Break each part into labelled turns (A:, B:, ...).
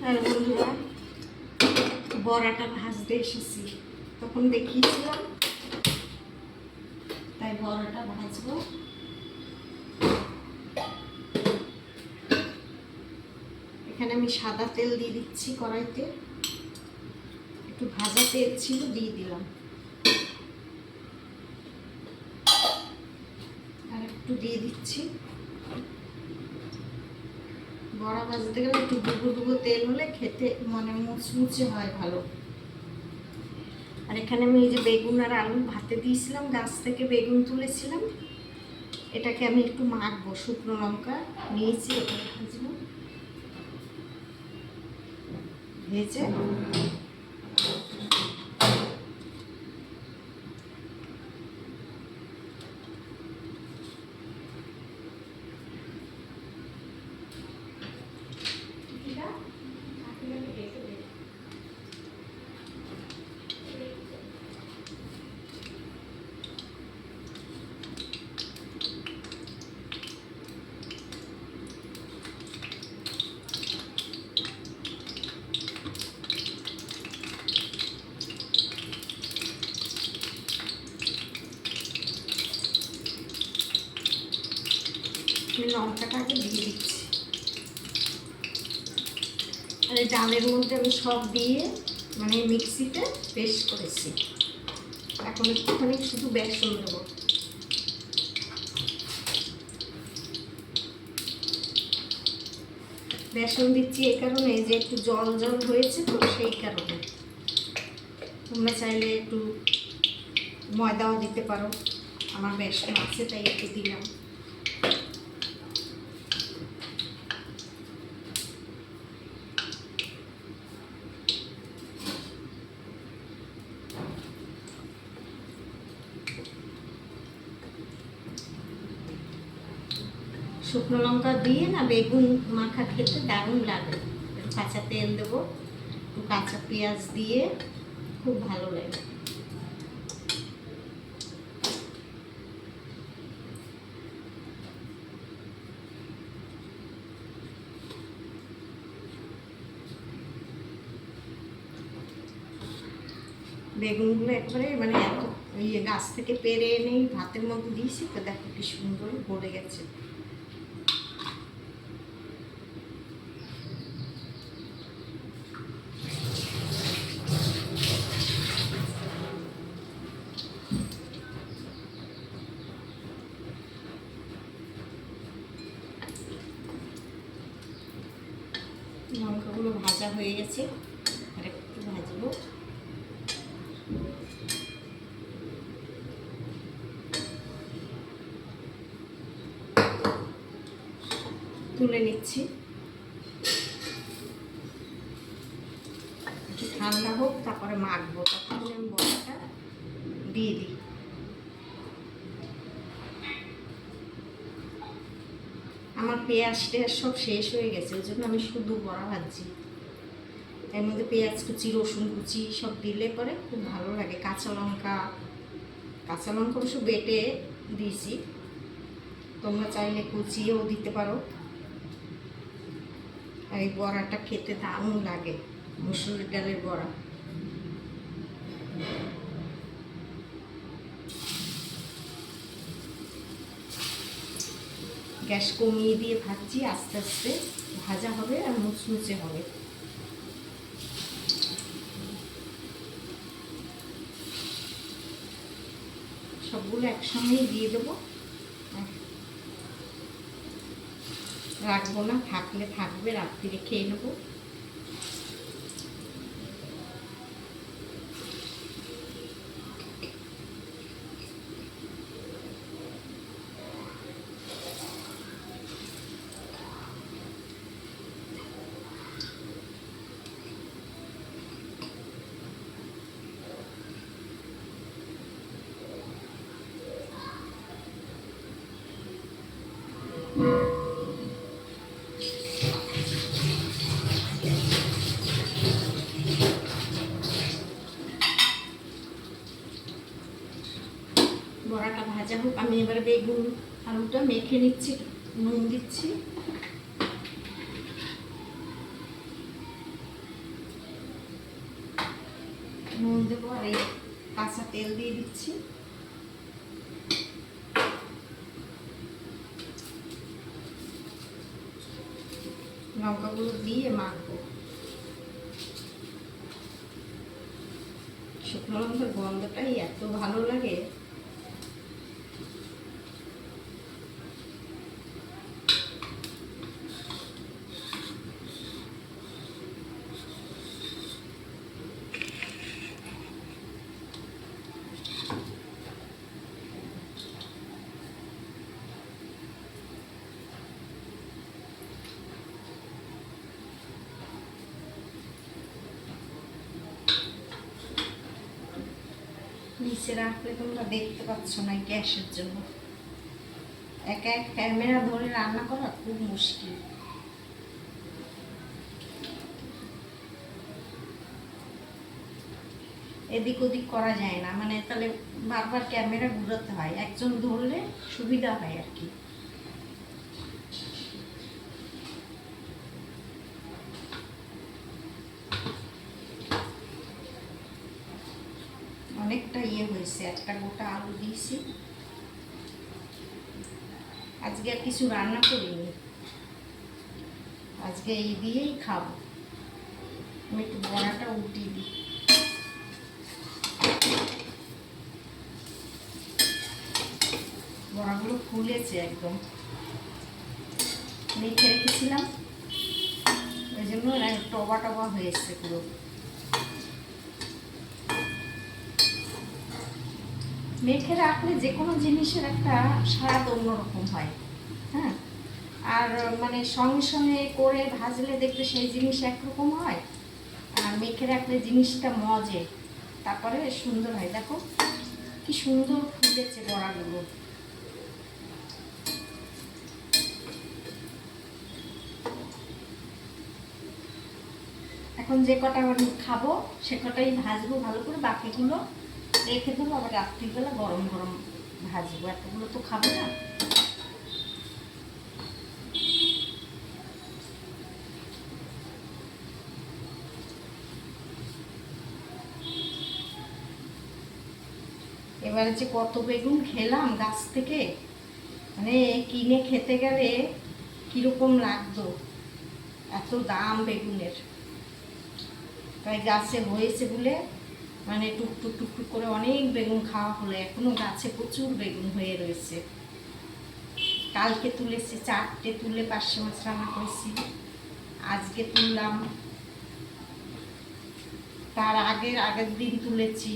A: আর বন্ধুরা, বড়াটা ভাজতে এসেছি, তখন দেখিয়েছিলাম, তাই বড়াটা ভাজবো। এখানে আমি সাদা তেল দিয়ে দিচ্ছি কড়াইতে, একটু ভাজা তেল ছিল, দিয়ে দিলাম। আর একটু দিয়ে দিচ্ছি। বড়া ভাজতে গেলে একটু ডুবো ডুবো তেল হলে খেতে মানে মুচমুচে হয় ভালো। আর এখানে আমি এই যে বেগুন আর আলু ভাতে দিয়েছিলাম, গাছ থেকে বেগুন তুলেছিলাম, এটাকে আমি একটু মাখবো। শুকনো লঙ্কা নিয়েছি, এটা ভাজবো, ভেজে লঙ্কাটাকে দিয়ে দিচ্ছি। আর এই ডালের মধ্যে আমি সব দিয়ে মানে মিক্সিতে পেস্ট করেছি। এখন একটুখানি শুধু বেসন দেবো। বেসন দিচ্ছি এই কারণে যে একটু জল জল হয়েছে তো, সেই কারণে। তোমরা চাইলে একটু ময়দাও দিতে পারো, আমার বেসন আছে তাই একটু দিলাম। শুকনো লঙ্কা দিয়ে না বেগুন মাখা খেতে দারুণ লাগে। কাঁচা তেল দেবো, কাঁচা পেঁয়াজ দিয়ে খুব ভালো লাগে। বেগুনগুলো একবারে মানে এত ইয়ে গাছ থেকে পেরে এনেই ভাতের মধ্যে দিয়েছি, তো দেখো কি সুন্দর ভরে গেছে। লঙ্কাগুলো ভাজা হয়ে গেছে, আর একটু ভাজবো। তুলে নিচ্ছি, একটু ঠান্ডা হোক, তারপরে মাখবো। তখন আমি বড়াটা দিয়ে দিই। আমার পেঁয়াজ টেয়াজ সব শেষ হয়ে গেছে, ওই জন্য আমি শুধু বড়া ভাজছি। এর মধ্যে পেঁয়াজ কুচি, রসুন কুচি সব দিলে পরে খুব ভালো লাগে। কাঁচা লঙ্কা অবশ্য বেটে দিয়েছি, তোমরা চাইলে কুচিয়েও দিতে পারো। আর এই বড়াটা খেতে দারুণ লাগে, মসুরের ডালের বড়া। গ্যাস কমিয়ে দিয়ে ভাজছি, আস্তে আস্তে ভাজা হবে আর মুচমুচে হবে। সবগুলো একসঙ্গেই দিয়ে দেবো, রাখবো না, থাকলে থাকবে, রাত্রিরে খেয়ে নেবো। বড়াটা ভাজা হোক, আমি এবার বেগুন আলুটা মেখে নিচ্ছি, নুন দিচ্ছি। নুন দেবো আর এই কাঁচা তেল দিয়ে দিচ্ছি। লঙ্কাগুলো দিয়ে মাখবো। শুকনো লঙ্কার গন্ধটাই এত ভালো লাগে। নিচে রাখলে তোমরা দেখতে পাচ্ছ না গ্যাসের জন্য। একা এক ক্যামেরা ধরে রান্না করা খুব মুশকিল। এদিক ওদিক করা যায় না, মানে তাহলে বারবার ক্যামেরা ঘুরাতে হয়, একজন ধরলে সুবিধা হয় আর কি। অনেকটা হয়েছে, একটা গোটা আলু দিয়েছি। আজকে আর কিছু রান্না করিনি, আজকে এই দিয়েই খাবো। আমি একটু বড়াটা উল্টিয়ে দিই। বড়াগুলো ফুলেছে একদম, মেখে রেখেছিলাম ওই জন্য টবা টবা হয়েছে পুরো। মেখে রাখলে যে কোনো জিনিসের একটা স্বাদ অন্যরকম হয়। হ্যাঁ, আর মানে সঙ্গে সঙ্গে করে ভাজলে দেখবে সেই জিনিস একরকম হয়, আর মেখে রাখলে জিনিসটা মজে, তারপরে সুন্দর হয়। দেখো কি সুন্দর ফুলেছে বড়াগুলো। এখন যে কটা খাবো সে কটাই ভাজবো ভালো করে, বাকিগুলো রেখে দেবো, আবার রাত্রিবেলা গরম গরম ভাজবো, এতগুলো তো খাবো না। এবারে যে কত বেগুন খেলাম গাছ থেকে, মানে কিনে খেতে গেলে কিরকম লাগতো, এত দাম বেগুনের। তাই গাছে হয়েছে বলে মানে টুকটুক টুকটুক করে অনেক বেগুন খাওয়া হলো। এখনো গাছে প্রচুর বেগুন হয়ে রয়েছে। কালকে তুলেছি 4টে, তুলে পার্শে মাছ রান্না করেছি। আজকে তুললাম, তার আগের দিন তুলেছি।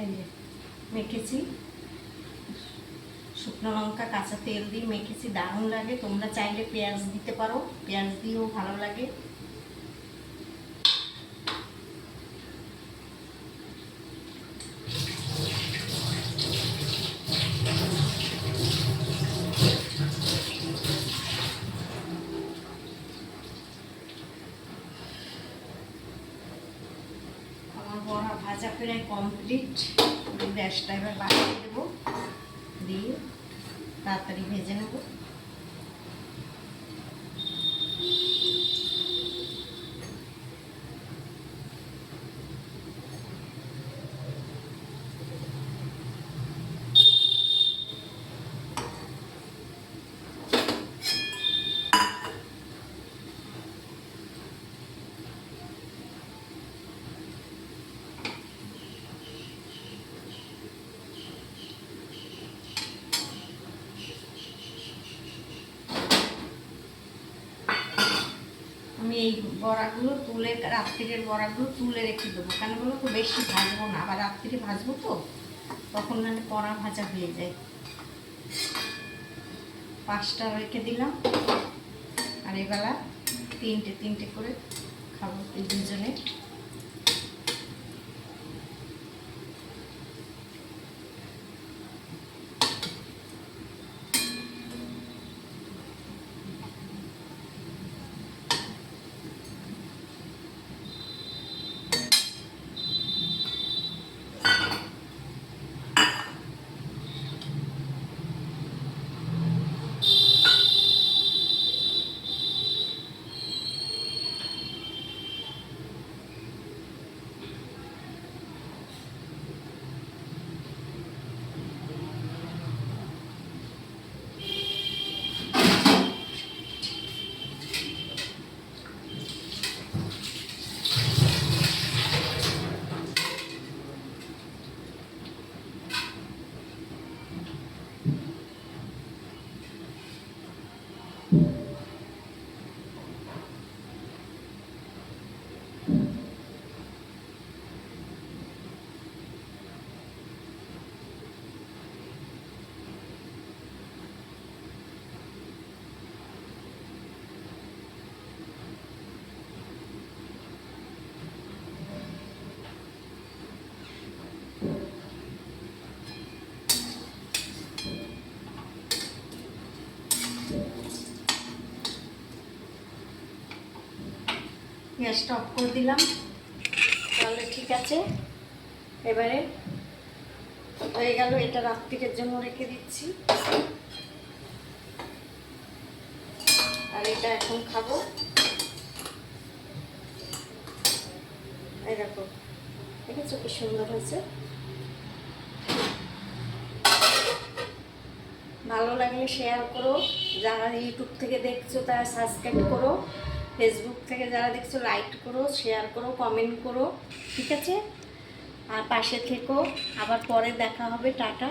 A: এই যে মেখেছি, শুকনো লঙ্কা কাঁচা তেল দিয়ে মেখেছি, দারুণ লাগে। তোমরা চাইলে পেঁয়াজ দিতে পারো, পেঁয়াজ দিয়েও ভালো লাগে। আমার বড়া ভাজা প্রায় কমপ্লিট। গ্যাসটা এবার বাড়িয়ে দেবো, দিয়ে তাড়াতাড়ি ভেজে নেব। আমি এই বড়াগুলো তুলে, রাত্রিরের বড়াগুলো তুলে রেখে দেবো। কেন বলো তো, বেশি ভাজবো না, আবার রাত্রিরে ভাজবো তো, তখন মানে কড়া ভাজা হয়ে যায়। 5টা রেখে দিলাম, আর এবেলা 3টে করে খাবো এই দুজনে। গ্যাসটা অফ করে দিলাম। তাহলে ঠিক আছে, এবারে হয়ে গেল। এটা রাত্রির জন্য রেখে দিচ্ছি, আর এটা এখন খাবো। এই দেখো, দেখেছো কি সুন্দর হয়েছে। ভালো লাগলে শেয়ার করো, যারা ইউটিউব থেকে দেখছো তারা সাবস্ক্রাইব করো, ফেসবুক থেকে যারা দেখছো লাইক করো, শেয়ার করো, কমেন্ট করো, ঠিক আছে? আর পাশে থেকো। আবার পরে দেখা হবে, টাটা।